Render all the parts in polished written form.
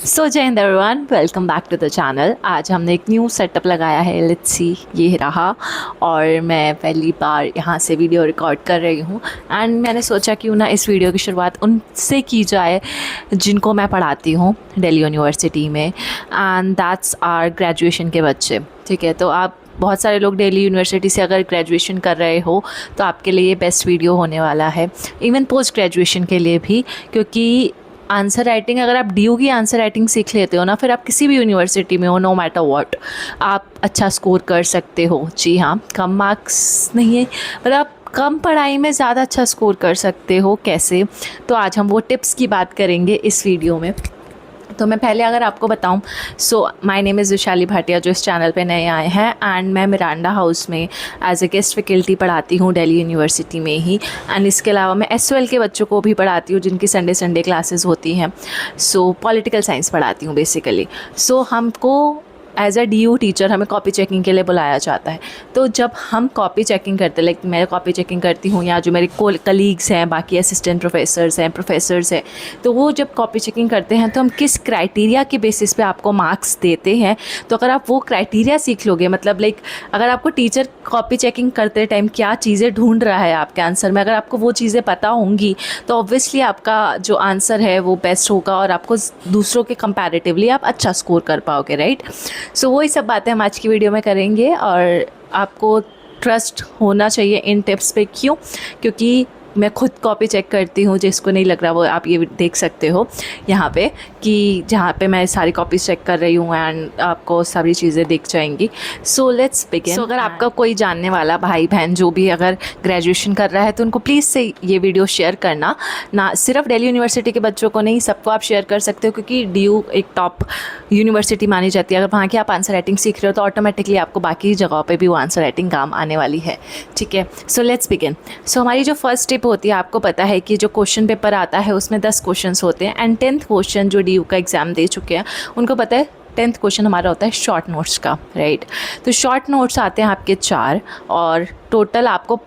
So Jai Hind everyone, welcome back to the channel. आज हमने एक न्यू सेटअप लगाया है, लेट्स सी ये रहा। और मैं पहली बार यहाँ से वीडियो रिकॉर्ड कर रही हूँ एंड मैंने सोचा क्यों ना इस वीडियो की शुरुआत उनसे की जाए जिनको मैं पढ़ाती हूँ दिल्ली यूनिवर्सिटी में, एंड दैट्स आर ग्रेजुएशन के बच्चे। ठीक है, तो आप बहुत सारे लोग दिल्ली यूनिवर्सिटी से अगर ग्रेजुएशन कर रहे हो तो आपके लिए ये बेस्ट वीडियो होने वाला है, इवन पोस्ट ग्रेजुएशन के लिए भी, क्योंकि आंसर राइटिंग अगर आप डी की आंसर राइटिंग सीख लेते हो ना, फिर आप किसी भी यूनिवर्सिटी में हो, नो मैटर व्हाट, आप अच्छा स्कोर कर सकते हो। जी हाँ, कम मार्क्स नहीं है, मतलब आप कम पढ़ाई में ज़्यादा अच्छा स्कोर कर सकते हो। कैसे? तो आज हम वो टिप्स की बात करेंगे इस वीडियो में। तो मैं पहले अगर आपको बताऊं, so my name is Vishali Bhatia, जो इस चैनल पे नए आए हैं, एंड मैं मिरांडा हाउस में एज ए गेस्ट फैकल्टी पढ़ाती हूँ दिल्ली यूनिवर्सिटी में ही। एंड इसके अलावा मैं एसवाईएल के बच्चों को भी पढ़ाती हूँ जिनकी संडे क्लासेस होती हैं। सो पॉलिटिकल साइंस पढ़ाती हूँ बेसिकली। सो हमको एज अ डी टीचर हमें कॉपी चेकिंग के लिए बुलाया जाता है। तो जब हम कॉपी चेकिंग करते हैं, लाइक मैं कॉपी चेकिंग करती हूँ या जो मेरे कलीग्स हैं, बाकी असिस्टेंट प्रोफेसर्स हैं, प्रोफेसर्स हैं, तो वो जब कॉपी चेकिंग करते हैं तो हम किस क्राइटेरिया के बेसिस पे आपको मार्क्स देते हैं। तो अगर आप वो क्राइटेरिया सीख लोगे, मतलब लाइक अगर आपको टीचर कॉपी चेकिंग करते टाइम क्या चीज़ें ढूंढ रहा है आपके आंसर में, अगर आपको वो चीज़ें पता होंगी तो ऑब्वियसली आपका जो आंसर है वो बेस्ट होगा और आपको दूसरों के कंपैरेटिवली आप अच्छा स्कोर कर पाओगे, राइट। सो वही सब बातें हम आज की वीडियो में करेंगे और आपको ट्रस्ट होना चाहिए इन टिप्स पे। क्यों? क्योंकि मैं खुद कॉपी चेक करती हूँ, जिसको नहीं लग रहा वो आप ये देख सकते हो यहाँ पे, कि जहाँ पे मैं सारी कॉपीज चेक कर रही हूँ एंड आपको सारी चीज़ें दिख जाएंगी। So let's begin. सो अगर आपका कोई जानने वाला भाई बहन जो भी अगर ग्रेजुएशन कर रहा है तो उनको प्लीज़ से ये वीडियो शेयर करना, ना सिर्फ दिल्ली यूनिवर्सिटी के बच्चों को नहीं, सबको आप शेयर कर सकते हो, क्योंकि डी एक टॉप यूनिवर्सिटी मानी जाती है। अगर वहाँ की आप आंसर राइटिंग सीख रहे हो तो ऑटोमेटिकली आपको बाकी जगहों पे भी वो आंसर राइटिंग काम आने वाली है। ठीक है, सो लेट्स बिगिन। सो हमारी जो फर्स्ट टिप होती है, आपको पता है कि जो क्वेश्चन पेपर आता है उसमें 10 क्वेश्चंस होते हैं, एंड 10th क्वेश्चन जो डी का एग्ज़ाम दे चुके हैं उनको पता है 10th क्वेश्चन हमारा होता है शॉर्ट नोट्स का, राइट। तो शॉर्ट नोट्स आते हैं आपके 4, और टोटल आपको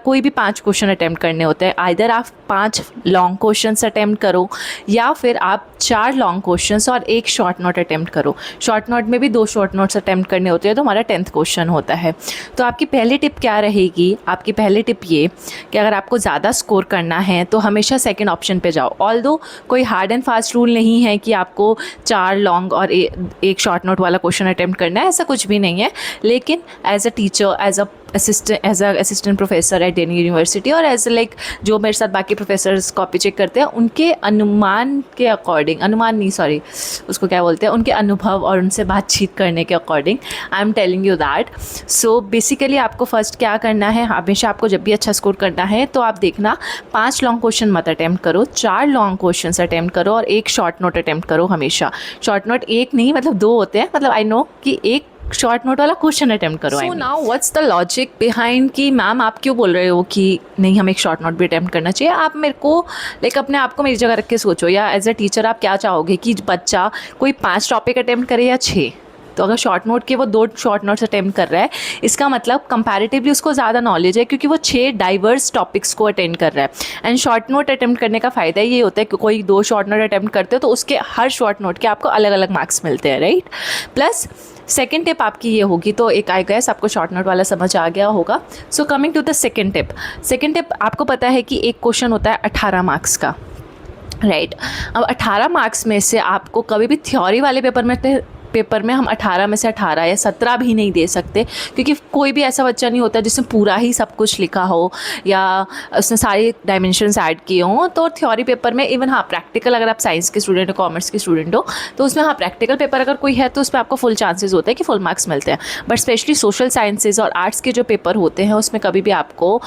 कोई भी 5 क्वेश्चन अटैम्प्ट करने होते हैं। आइदर आप 5 लॉन्ग क्वेश्चंस अटैम्प्ट करो या फिर आप 4 लॉन्ग क्वेश्चंस और 1 शॉर्ट नोट अटैम्प्ट करो। शॉर्ट नोट में भी 2 शॉर्ट नोट्स अटैम्प्ट करने होते हैं, तो हमारा 10th क्वेश्चन होता है। तो आपकी पहली टिप क्या रहेगी? आपकी पहली टिप ये कि अगर आपको ज़्यादा स्कोर करना है तो हमेशा सेकेंड ऑप्शन पे जाओ। ऑल्दो कोई हार्ड एंड फास्ट रूल नहीं है कि आपको 4 लॉन्ग और 1 शॉर्ट नोट वाला क्वेश्चन अटैम्प्ट करना है, ऐसा कुछ भी नहीं है। लेकिन as a teacher, as a assistant professor at Delhi university, और एज लाइक जो मेरे साथ बाकी प्रोफेसर्स कॉपी चेक करते हैं, उनके अनुमान के अकॉर्डिंग, अनुमान नहीं सॉरी उसको क्या बोलते हैं, उनके अनुभव और उनसे बातचीत करने के according I am telling you that. So basically आपको फर्स्ट क्या करना है, हमेशा आपको जब भी अच्छा स्कोर करना है तो आप देखना 5 लॉन्ग क्वेश्चन मत अटैम्प्ट करो, 4 लॉन्ग क्वेश्चन अटैम्प्ट करो और 1 शॉर्ट नोट अटैम्प्ट करो। हमेशा शॉर्ट नोट 1 नहीं, मतलब 2 होते हैं, मतलब आई नो कि 1 शॉर्ट नोट वाला क्वेश्चन अटेम्प्ट करो। So now what's the logic behind कि मैम आप क्यों बोल रहे हो कि नहीं हमें एक शॉर्ट नोट भी अटेम्प्ट करना चाहिए? आप मेरे को लाइक अपने आप को मेरी जगह रख के सोचो, या एज अ टीचर आप क्या चाहोगे कि बच्चा कोई 5 टॉपिक अटेम्प्ट करे या 6? तो अगर शॉर्ट नोट के वो 2 शॉर्ट नोट्स अटेम्प्ट कर रहा है, इसका मतलब कंपैरेटिवली उसको ज़्यादा नॉलेज है, क्योंकि वो 6 डाइवर्स टॉपिक्स को अटेंड कर रहा है। एंड शॉर्ट नोट अटेम्प्ट करने का फ़ायदा ये होता है कि कोई 2 शॉर्ट नोट अटेम्प्ट करते हो तो उसके हर शॉर्ट नोट के आपको अलग अलग मार्क्स मिलते हैं, राइट। प्लस सेकेंड टिप आपकी ये होगी, तो एक आई गेस आपको शॉर्ट नोट वाला समझ आ गया होगा। So coming to the second tip. Second tip, आपको पता है कि एक क्वेश्चन होता है 18 मार्क्स का, राइट। अब 18 मार्क्स में से आपको कभी भी थ्योरी वाले पेपर में हम 18 में से 18 या 17 भी नहीं दे सकते, क्योंकि कोई भी ऐसा बच्चा नहीं होता जिसमें पूरा ही सब कुछ लिखा हो या उसने सारे डायमेंशंस ऐड किए हों। तो थ्योरी पेपर में इवन हाँ प्रैक्टिकल, अगर आप साइंस के स्टूडेंट हो, कॉमर्स के स्टूडेंट हो, तो उसमें हाँ प्रैक्टिकल पेपर अगर कोई है तो उसमें आपको फुल चांसेस होते हैं कि फुल मार्क्स मिलते हैं। बट स्पेशली सोशल साइंसेज और आर्ट्स के जो पेपर होते हैं उसमें कभी भी आपको,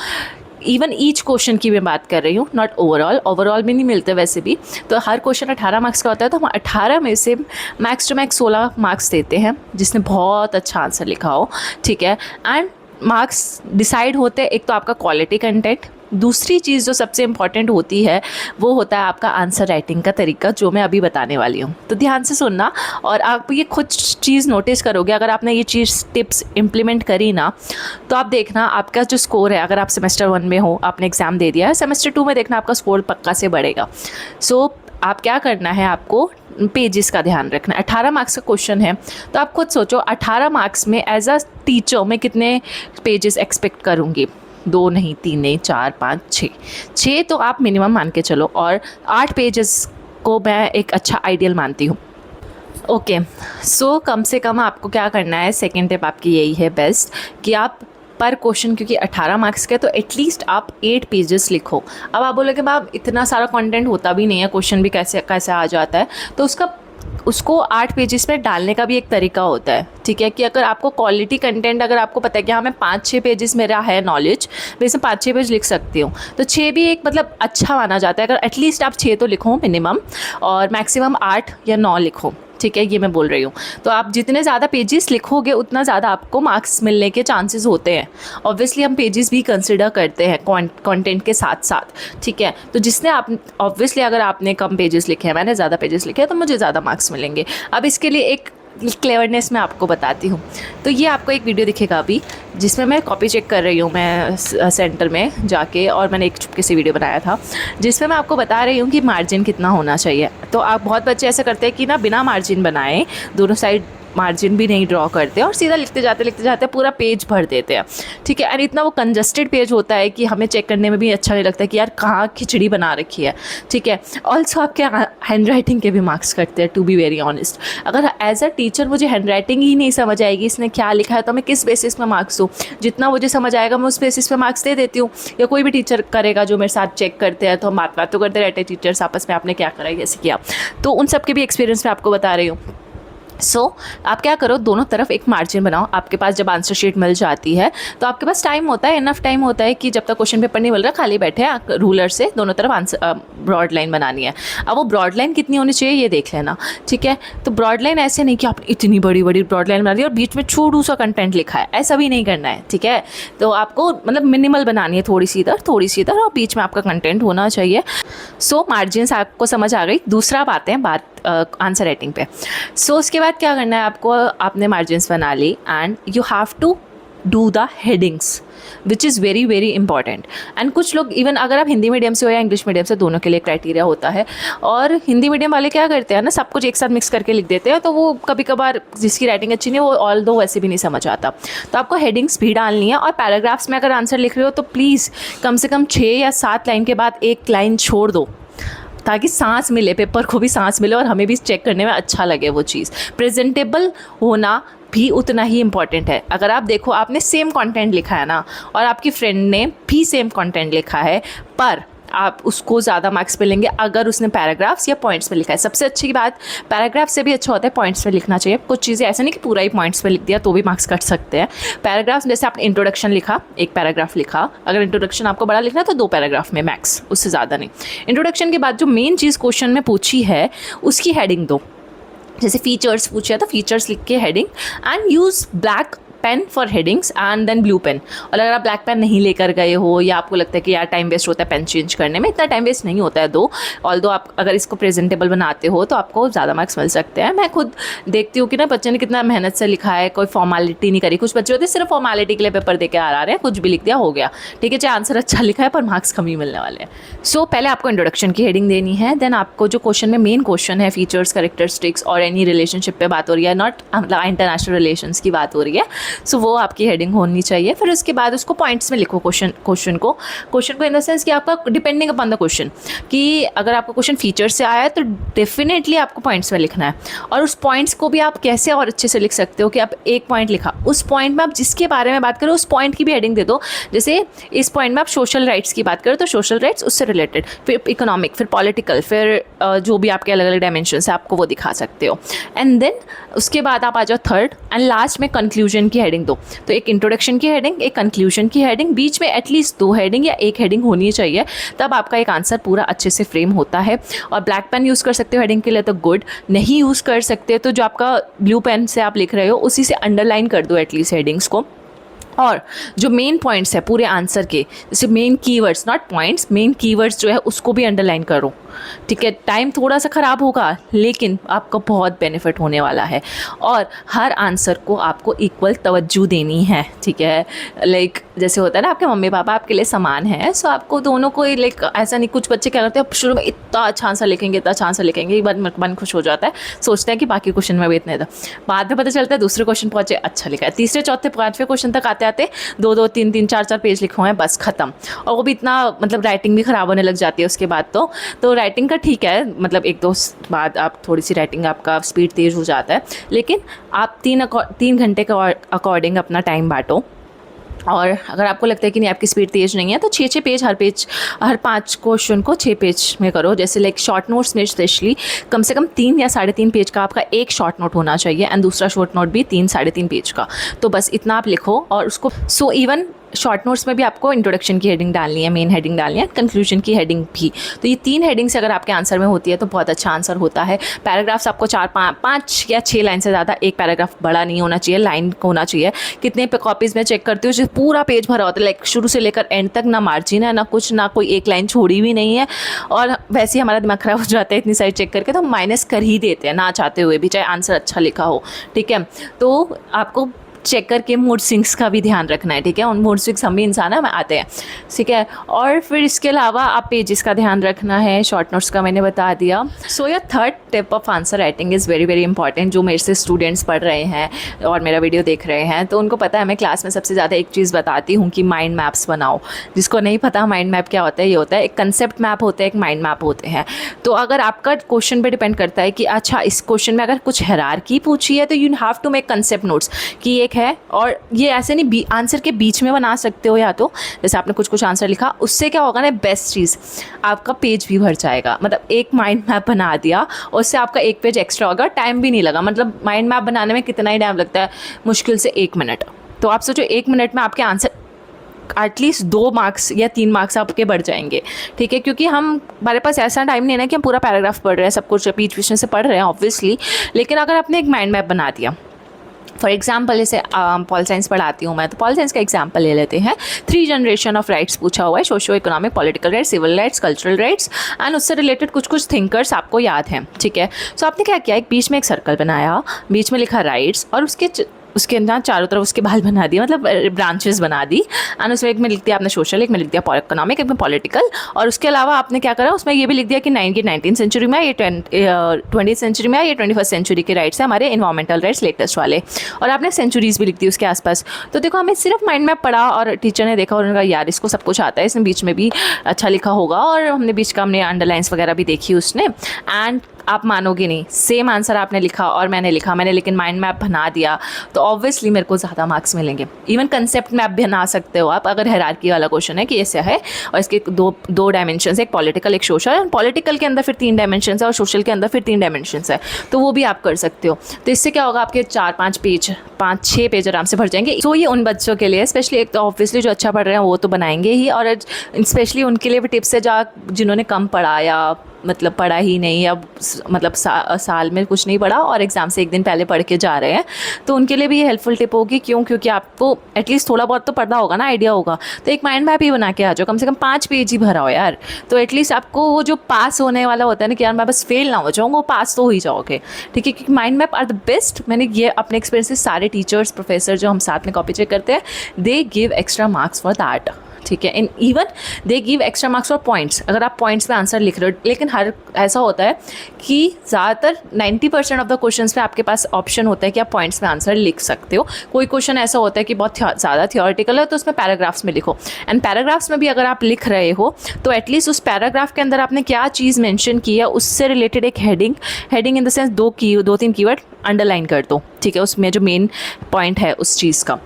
इवन ईच क्वेश्चन की मैं बात कर रही हूँ, नॉट ओवरऑल में नहीं मिलते वैसे भी, तो हर क्वेश्चन 18 मार्क्स का होता है। तो हम 18 में से मैक्स टू मैक्स 16 मार्क्स देते हैं जिसने बहुत अच्छा आंसर लिखा हो, ठीक है। एंड मार्क्स डिसाइड होते हैं, एक तो आपका क्वालिटी कंटेंट, दूसरी चीज़ जो सबसे इम्पॉर्टेंट होती है वो होता है आपका आंसर राइटिंग का तरीका, जो मैं अभी बताने वाली हूँ। तो ध्यान से सुनना और आप ये खुद चीज़ नोटिस करोगे। अगर आपने ये चीज़ टिप्स इम्प्लीमेंट करी ना, तो आप देखना आपका जो स्कोर है, अगर आप सेमेस्टर 1 में हो, आपने एग्ज़ाम दे दिया है, सेमेस्टर 2 में देखना आपका स्कोर पक्का से बढ़ेगा। सो आप क्या करना है, आपको पेजेस का ध्यान रखना है। 18 मार्क्स का क्वेश्चन है, तो आप खुद सोचो 18 मार्क्स में एज अ टीचर मैं कितने पेजेस एक्सपेक्ट करूँगी। 2 नहीं, 3 नहीं, 4, 5, 6 तो आप मिनिमम मान के चलो, और 8 पेजेस को मैं एक अच्छा आइडियल मानती हूँ। ओके, सो कम से कम आपको क्या करना है, सेकेंड टिप आपकी यही है बेस्ट, कि आप पर क्वेश्चन, क्योंकि 18 मार्क्स के, तो एटलीस्ट आप 8 पेजेस लिखो। अब आप बोलोगे मैम इतना सारा कंटेंट होता भी नहीं है, क्वेश्चन भी कैसे कैसे आ जाता है, तो उसको 8 पेजेस में डालने का भी एक तरीका होता है, ठीक है। कि अगर आपको क्वालिटी कंटेंट, अगर आपको पता है कि हाँ मैं 5-6 पेजेस मेरा है नॉलेज, वैसे 5-6 पेज लिख सकती हूँ, तो 6 भी एक मतलब अच्छा माना जाता है। अगर एटलीस्ट आप 6 तो लिखो मिनिमम, और मैक्सिमम 8 या 9 लिखो, ठीक है, ये मैं बोल रही हूँ। तो आप जितने ज़्यादा पेजेस लिखोगे उतना ज़्यादा आपको मार्क्स मिलने के चांसेस होते हैं। ऑब्वियसली हम पेजेस भी कंसिडर करते हैं कंटेंट के साथ साथ, ठीक है। तो जिसने आप ऑब्वियसली अगर आपने कम पेजेस लिखे हैं, मैंने ज़्यादा पेजेस लिखे हैं, तो मुझे ज़्यादा मार्क्स मिलेंगे। अब इसके लिए एक क्लेवरनेस मैं आपको बताती हूँ। तो ये आपको एक वीडियो दिखेगा अभी, जिसमें मैं कॉपी चेक कर रही हूँ मैं सेंटर में जाके, और मैंने एक चुपके से वीडियो बनाया था जिसमें मैं आपको बता रही हूँ कि मार्जिन कितना होना चाहिए। तो आप बहुत बच्चे ऐसे करते हैं कि ना बिना मार्जिन बनाए दोनों साइड मार्जिन भी नहीं ड्रॉ करते और सीधा लिखते जाते पूरा पेज भर देते हैं, ठीक है। और इतना वो कंजस्टेड पेज होता है कि हमें चेक करने में भी अच्छा नहीं लगता कि यार कहाँ खिचड़ी बना रखी है, ठीक है। ऑल्सो आपके हैंड राइटिंग के भी मार्क्स कटते हैं, टू बी वेरी ऑनेस्ट। अगर एज अ टीचर मुझे हैंड राइटिंग ही नहीं समझ आएगी इसने क्या लिखा है, तो मैं किस बेसिस में मार्क्स दूँ। जितना मुझे समझ आएगा मैं उस बेसिस पे मार्क्स दे देती हूँ, या कोई भी टीचर करेगा जो मेरे साथ चेक करते हैं, तो हम बात तो करते रहते हैं टीचर्स आपस में, आपने क्या करा कैसे किया, तो उन सब के भी एक्सपीरियंस मैं आपको बता रही हूँ। आप क्या करो, दोनों तरफ एक मार्जिन बनाओ। आपके पास जब आंसर शीट मिल जाती है तो आपके पास टाइम होता है, इनफ टाइम होता है कि जब तक क्वेश्चन पेपर नहीं मिल रहा खाली बैठे हैं, रूलर से दोनों तरफ आंसर ब्रॉड लाइन बनानी है। अब वो ब्रॉड लाइन कितनी होनी चाहिए ये देख लेना, ठीक है। तो ब्रॉड लाइन ऐसे नहीं कि आपने इतनी बड़ी बड़ी ब्रॉड लाइन बना दी और बीच में छोटू सा कंटेंट लिखा है, ऐसा भी नहीं करना है, ठीक है। तो आपको मतलब मिनिमल बनानी है, थोड़ी सी इधर और बीच में आपका कंटेंट होना चाहिए। मार्जिन आपको समझ आ गई। दूसरा बात आंसर राइटिंग पे। उसके बाद क्या करना है आपको, आपने मार्जिन्स बना ली and you have to do the headings which is very very important. And कुछ लोग इवन अगर आप हिंदी मीडियम से हो या इंग्लिश मीडियम से, दोनों के लिए क्राइटेरिया होता है। और हिंदी मीडियम वाले क्या करते हैं ना, सब कुछ एक साथ मिक्स करके लिख देते हैं, तो वो कभी कभार जिसकी राइटिंग अच्छी नहीं वो ऑल दो वैसे भी नहीं समझ आता। तो आपको हेडिंग्स भी डालनी है, और पैराग्राफ्स में अगर आंसर लिख रहे हो तो प्लीज़ कम से कम 6 या 7 लाइन के बाद एक लाइन छोड़ दो, ताकि सांस मिले, पेपर को भी सांस मिले और हमें भी चेक करने में अच्छा लगे वो चीज़। प्रेजेंटेबल होना भी उतना ही इम्पॉर्टेंट है। अगर आप देखो आपने सेम कंटेंट लिखा है ना, और आपकी फ्रेंड ने भी सेम कंटेंट लिखा है, पर आप उसको ज़्यादा मार्क्स मिलेंगे अगर उसने पैराग्राफ्स या पॉइंट्स में लिखा है। सबसे अच्छी बात, पैराग्राफ से भी अच्छा होता है पॉइंट्स में लिखना चाहिए। कुछ चीज़ें ऐसा नहीं कि पूरा ही पॉइंट्स में लिख दिया तो भी मार्क्स कट सकते हैं। पैराग्राफ्स जैसे आपने इंट्रोडक्शन लिखा, एक पैराग्राफ लिखा, अगर इंट्रोडक्शन आपको बड़ा लिखना है तो 2 पैराग्राफ में मैक्स, उससे ज़्यादा नहीं। इंट्रोडक्शन के बाद जो मेन चीज़ क्वेश्चन में पूछी है उसकी हेडिंग दो। जैसे फीचर्स पूछे तो फीचर्स लिख के heading, and use black pen for headings and then blue pen. और अगर आप ब्लैक पेन नहीं लेकर गए हो या आपको लगता है कि यार टाइम वेस्ट होता है पेन चेंज करने में, इतना टाइम वेस्ट नहीं होता है ऑल्दो आप अगर इसको प्रेजेंटेबल बनाते हो तो आपको ज़्यादा मार्क्स मिल सकते हैं। मैं खुद देखती हूँ कि ना बच्चे ने कितना मेहनत से लिखा है, कोई फॉर्मेलिटी नहीं करी। कुछ बच्चे होते हैं सिर्फ फॉर्मेलिटी के लिए पेपर दे के आ रहे हैं, कुछ भी लिख दिया हो गया, ठीक है, चाहे आंसर अच्छा लिखा है पर मार्क्स कम ही मिलने वाले हैं। पहले आपको इंट्रोडक्शन की हेडिंग देनी है, देन आपको जो क्वेश्चन में मेन क्वेश्चन है फीचर्स, कैरेक्टरिस्टिक्स और एनी रिलेशनशिप पे बात हो रही है, नॉट मतलब इंटरनेशनल रिलेशंस की बात हो रही है, वो आपकी हेडिंग होनी चाहिए। फिर उसके बाद उसको पॉइंट्स में लिखो क्वेश्चन को इन द सेंस कि आपका डिपेंडिंग अपॉन द क्वेश्चन, कि अगर आपका क्वेश्चन फीचर से आया है तो डेफिनेटली आपको पॉइंट्स में लिखना है। और उस पॉइंट्स को भी आप कैसे और अच्छे से लिख सकते हो कि आप एक पॉइंट लिखा, उस पॉइंट में आप जिसके बारे में बात करो उस पॉइंट की भी हेडिंग दे दो। जैसे इस पॉइंट में आप सोशल राइट्स की बात करो तो सोशल राइट्स उससे रिलेटेड, फिर इकोनॉमिक, फिर पॉलिटिकल, फिर जो भी आपके अलग अलग डायमेंशन है आपको वो दिखा सकते हो। एंड देन उसके बाद आप आ जाओ थर्ड एंड लास्ट में कंक्लूजन की हेडिंग दो। तो एक इंट्रोडक्शन की हेडिंग, एक कंक्लूजन की हेडिंग, बीच में एटलीस्ट 2 हेडिंग या 1 हेडिंग होनी चाहिए, तब आपका एक आंसर पूरा अच्छे से फ्रेम होता है। और ब्लैक पेन यूज़ कर सकते हो हेडिंग के लिए तो गुड, नहीं यूज़ कर सकते तो जो आपका ब्लू पेन से आप लिख रहे हो उसी से अंडरलाइन कर दो एटलीस्ट हेडिंग्स को। और जो मेन पॉइंट्स है पूरे आंसर के, जैसे main keywords, not points, main keywords जो है उसको भी अंडरलाइन करो, ठीक है। टाइम थोड़ा सा ख़राब होगा लेकिन आपका बहुत बेनिफिट होने वाला है। और हर आंसर को आपको इक्वल तवज्जो देनी है, ठीक है। लाइक जैसे होता है ना, आपके मम्मी पापा आपके लिए समान है, सो आपको दोनों को लाइक ऐसा नहीं, कुछ बच्चे क्या करते हैं शुरू में इतना अच्छा आंसर लिखेंगे, इतना अच्छा आंसर लिखेंगे, एक बार मन खुश हो जाता है, सोचते हैं कि बाकी क्वेश्चन में भी इतने था, बाद में पता चलता है दूसरे क्वेश्चन पहुँचे अच्छा लिखा है, तीसरे चौथे पाँचवें क्वेश्चन तक आते आते 2-2 3-3 4-4 पेज लिखे हुए हैं, बस ख़त्म। और वो भी इतना मतलब राइटिंग भी ख़राब होने लग जाती है उसके बाद। तो राइटिंग का ठीक है, मतलब 1-2 बाद आप थोड़ी सी राइटिंग आपका स्पीड तेज़ हो जाता है, लेकिन आप 3 घंटे के अकॉर्डिंग अपना टाइम बांटो। और अगर आपको लगता है कि नहीं आपकी स्पीड तेज़ नहीं है तो 6-6 पेज हर 5 क्वेश्चन को 6 पेज में करो। जैसे लाइक शॉर्ट नोट्स में स्पेशली कम से कम 3 या 3.5 पेज का आपका एक शॉर्ट नोट होना चाहिए एंड दूसरा शॉर्ट नोट भी 3-3.5 पेज का। तो बस इतना आप लिखो और उसको इवन शॉर्ट नोट्स में भी आपको इंट्रोडक्शन की हेडिंग डालनी है, मेन हेडिंग डालनी है, कंक्लूजन की हेडिंग भी। तो ये 3 हेडिंग्स अगर आपके आंसर में होती है तो बहुत अच्छा आंसर होता है। पैराग्राफ्स आपको 5 या 6 लाइन से ज़्यादा एक पैराग्राफ बड़ा नहीं होना चाहिए, लाइन होना चाहिए। कितने पे कॉपीज़ में चेक करती हूँ जो पूरा पेज भरा होता है, लाइक शुरू से लेकर एंड तक, ना मार्जिन है ना कुछ, ना कोई एक लाइन छोड़ी भी नहीं है। और वैसे ही हमारा दिमाग खराब हो जाता है इतनी सारी चेक करके, तो हम माइनस कर ही देते हैं ना चाहते हुए भी, चाहे आंसर अच्छा लिखा हो, ठीक है। तो आपको चेक करके मूड स्विंग्स का भी ध्यान रखना है, ठीक है। उन मूड स्विंग्स हम भी इंसान है, आते हैं, ठीक है। और फिर इसके अलावा आप पेजेस का ध्यान रखना है, शॉर्ट नोट्स का मैंने बता दिया। So your third tip of answer writing is very very important. जो मेरे से स्टूडेंट्स पढ़ रहे हैं और मेरा वीडियो देख रहे हैं तो उनको पता है मैं क्लास में सबसे ज़्यादा एक चीज़ बताती हूँ कि माइंड मैप्स बनाओ। जिसको नहीं पता माइंड मैप क्या होता है, ये होता है एक कंसेप्ट मैप होता है, एक माइंड मैप होते हैं। तो अगर आपका क्वेश्चन पे डिपेंड करता है कि अच्छा इस क्वेश्चन में अगर कुछ हायरार्की पूछी है तो you have to make concept notes कि एक है, और ये ऐसे नहीं आंसर के बीच में बना सकते हो, या तो जैसे आपने कुछ आंसर लिखा, उससे क्या होगा ना, बेस्ट चीज़ आपका पेज भी भर जाएगा। मतलब एक माइंड मैप बना दिया, उससे आपका एक पेज एक्स्ट्रा होगा, टाइम भी नहीं लगा। मतलब माइंड मैप बनाने में कितना ही टाइम लगता है, मुश्किल से 1 मिनट। तो आप सोचो 1 मिनट में आपके आंसर एटलीस्ट 2 मार्क्स या 3 मार्क्स आपके बढ़ जाएंगे, ठीक है। क्योंकि हमारे पास ऐसा टाइम नहीं है ना कि हम पूरा पैराग्राफ पढ़ रहे हैं, सब कुछ बीच बीच में से पढ़ रहे हैं ऑब्वियसली, लेकिन अगर आपने एक माइंड मैप बना दिया, फॉर एग्जाम्पल जैसे पॉल साइंस पढ़ाती हूँ मैं, तो पॉल साइंस का एग्जाम्पल ले लेते हैं। 3 जनरेशन ऑफ राइट्स पूछा हुआ है, socio economic, political rights, civil rights, cultural rights, and उससे रिलेटेड कुछ थिंकर्स आपको याद हैं, ठीक है। सो आपने क्या किया, एक बीच में एक सर्कल बनाया, बीच में लिखा राइट्स, और उसके ना चारों तरफ उसके बाल बना दिए, मतलब ब्रांचेस बना दी, एंड उसमें एक में लिख दिया आपने सोशल, एक में लिख दिया इकोनॉमिक, एक में पॉलिटिकल। और उसके अलावा आपने क्या करा, उसमें ये भी लिख दिया कि 19th सेंचुरी में, ये 20th सेंचुरी में, ये 21st सेंचुरी के राइट्स है हमारे इन्वायरमेंटल राइट्स लेटेस्ट वाले, और आपने सेंचुरीज भी लिख दी उसके आसपास। तो देखो हमें सिर्फ माइंड मैप पढ़ा और टीचर ने देखा और उन्होंने कहा यार इसको सब कुछ आता है, इसमें बीच में भी अच्छा लिखा होगा, और हमने बीच का हमने अंडरलाइंस वगैरह भी देखी उसने, एंड आप मानोगे नहीं, सेम आंसर आपने लिखा और मैंने लेकिन माइंड मैप बना दिया, तो ऑब्वियसली मेरे को ज़्यादा मार्क्स मिलेंगे। इवन कंसेप्ट मैप बना सकते हो आप, अगर हायरार्की वाला क्वेश्चन है कि ऐसा है और इसके दो डायमेंशंस है, एक पॉलिटिकल एक सोशल, और पॉलिटिकल के अंदर फिर 3 डायमेंशंस है और सोशल के अंदर फिर 3 डायमेंशंस है, तो वो भी आप कर सकते हो। तो इससे क्या होगा, आपके 4-5 पेज 5-6 पेज आराम से भर जाएंगे। तो ये उन बच्चों के लिए स्पेशली, एक तो ऑब्वियसली जो अच्छा पढ़ रहे हैं वो तो बनाएंगे ही, और स्पेशली उनके लिए भी टिप्स है जिन्होंने कम पढ़ा या मतलब पढ़ा ही नहीं, या मतलब साल में कुछ नहीं पढ़ा और एग्ज़ाम से 1 दिन पहले पढ़ के जा रहे हैं, तो उनके लिए भी ये हेल्पफुल टिप होगी। क्योंकि आपको एटलीस्ट थोड़ा बहुत तो पढ़ना होगा ना, आइडिया होगा। तो एक माइंड मैप ही बना के आ जाओ, कम से कम 5 पेज ही भरा हो यार, तो एटलीस्ट आपको वो जो पास होने वाला होता है ना कि यार मैं बस फेल ना हो जाऊँ, वो पास तो हो ही जाओगे, ठीक है। क्योंकि mind map are the best. मैंने ये अपने एक्सपीरियंस से, सारे टीचर्स प्रोफेसर जो हम साथ में कॉपी चेक करते हैं, they give extra marks for that, ठीक है। In even they give extra marks for points, अगर आप पॉइंट्स में आंसर लिख रहे हो। लेकिन हर ऐसा होता है कि ज़्यादातर 90% ऑफ द क्वेश्चंस में आपके पास ऑप्शन होता है कि आप पॉइंट्स में आंसर लिख सकते हो। कोई क्वेश्चन ऐसा होता है कि बहुत ज़्यादा थियोरेटिकल है, तो उसमें पैराग्राफ्स में लिखो, एंड पैराग्राफ्स में भी अगर आप लिख रहे हो तो एटलीस्ट उस पैराग्राफ के अंदर आपने क्या चीज़ मेंशन की है उससे रिलेटेड एक heading in the sense 2-3 keyword underline कर दो, ठीक है, उसमें जो मेन पॉइंट है उस चीज़ का।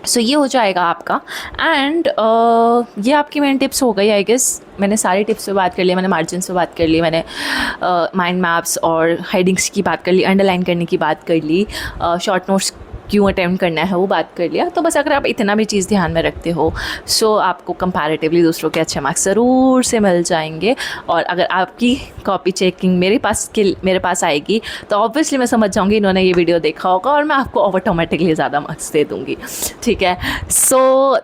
सो ये हो जाएगा आपका, एंड ये आपकी मेन टिप्स हो गई आई गेस। मैंने सारी टिप्स पे बात कर ली, मैंने मार्जिन पे बात कर ली, मैंने माइंड मैप्स और हेडिंग्स की बात कर ली, अंडरलाइन करने की बात कर ली, शॉर्ट नोट्स क्यों अटेम्प्ट करना है वो बात कर लिया। तो बस अगर आप इतना भी चीज़ ध्यान में रखते हो सो आपको कंपैरेटिवली दूसरों के अच्छे मार्क्स ज़रूर से मिल जाएंगे। और अगर आपकी कॉपी चेकिंग मेरे पास आएगी तो ऑब्वियसली मैं समझ जाऊँगी इन्होंने ये वीडियो देखा होगा और मैं आपको ऑटोमेटिकली ज़्यादा मार्क्स दे दूँगी, ठीक है। सो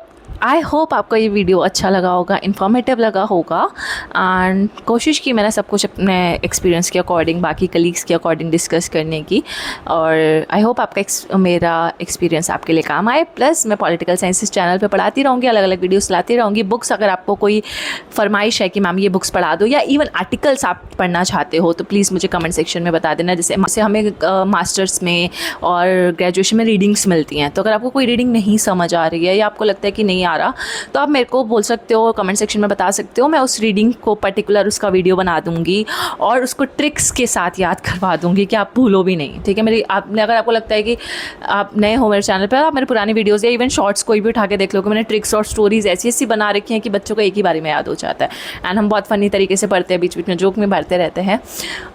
आई होप आपको ये वीडियो अच्छा लगा होगा, इन्फॉर्मेटिव लगा होगा। एंड कोशिश की मैंने सब कुछ अपने एक्सपीरियंस के अकॉर्डिंग, बाकी कलीग्स के अकॉर्डिंग डिस्कस करने की। और आई होप आपका मेरा एक्सपीरियंस आपके लिए काम आए। प्लस मैं पॉलिटिकल साइंस इस चैनल पे पढ़ाती रहूँगी, अलग अलग वीडियोस लाती रहूँगी। बुक्स अगर आपको कोई फरमाइश है कि मैम ये बुक्स पढ़ा दो, या इवन आर्टिकल्स आप पढ़ना चाहते हो, तो प्लीज़ मुझे कमेंट सेक्शन में बता देना। जैसे हमें मास्टर्स में और ग्रेजुएशन में रीडिंग्स मिलती हैं, तो अगर आपको कोई रीडिंग नहीं समझ आ रही है या आपको लगता है कि नहीं आ रहा, तो आप मेरे को बोल सकते हो, कमेंट सेक्शन में बता सकते हो। मैं उस रीडिंग को पर्टिकुलर उसका वीडियो बना दूंगी और उसको ट्रिक्स के साथ याद करवा दूंगी कि आप भूलो भी नहीं, ठीक है। अगर आपको लगता है कि आप नए हो मेरे चैनल पर, आप मेरे पुरानी वीडियोस या इवन शॉर्ट्स कोई भी उठा के देख लो कि मैंने ट्रिक्स और स्टोरीज ऐसी बना रखी हैं कि बच्चों को एक ही बारी में याद हो जाता है। एंड हम बहुत फ़नी तरीके से पढ़ते हैं, बीच बीच में जोक में भरते रहते हैं।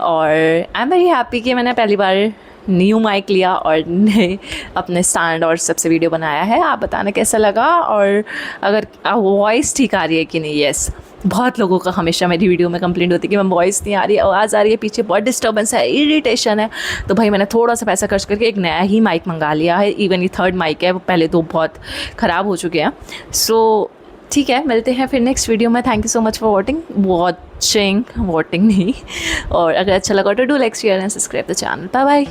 और आई एम वेरी हैप्पी कि मैंने पहली बार न्यू माइक लिया और अपने स्टैंड और सबसे वीडियो बनाया है। आप बताना कैसा लगा, और अगर वॉइस ठीक आ रही है कि नहीं। येस, बहुत लोगों का हमेशा मेरी वीडियो में कंप्लेंट होती है कि मैं वॉइस नहीं आ रही, आवाज़ आ रही है, पीछे बहुत डिस्टर्बेंस है, इरिटेशन है। तो भाई मैंने थोड़ा सा पैसा खर्च करके एक नया ही माइक मंगा लिया है। इवन ये 3rd माइक है, वो पहले 2 बहुत ख़राब हो चुके हैं। सो ठीक है, मिलते हैं फिर नेक्स्ट वीडियो में। Thank you so much for watching नहीं। और अगर अच्छा लगा तो do like, share and subscribe the channel. Bye bye.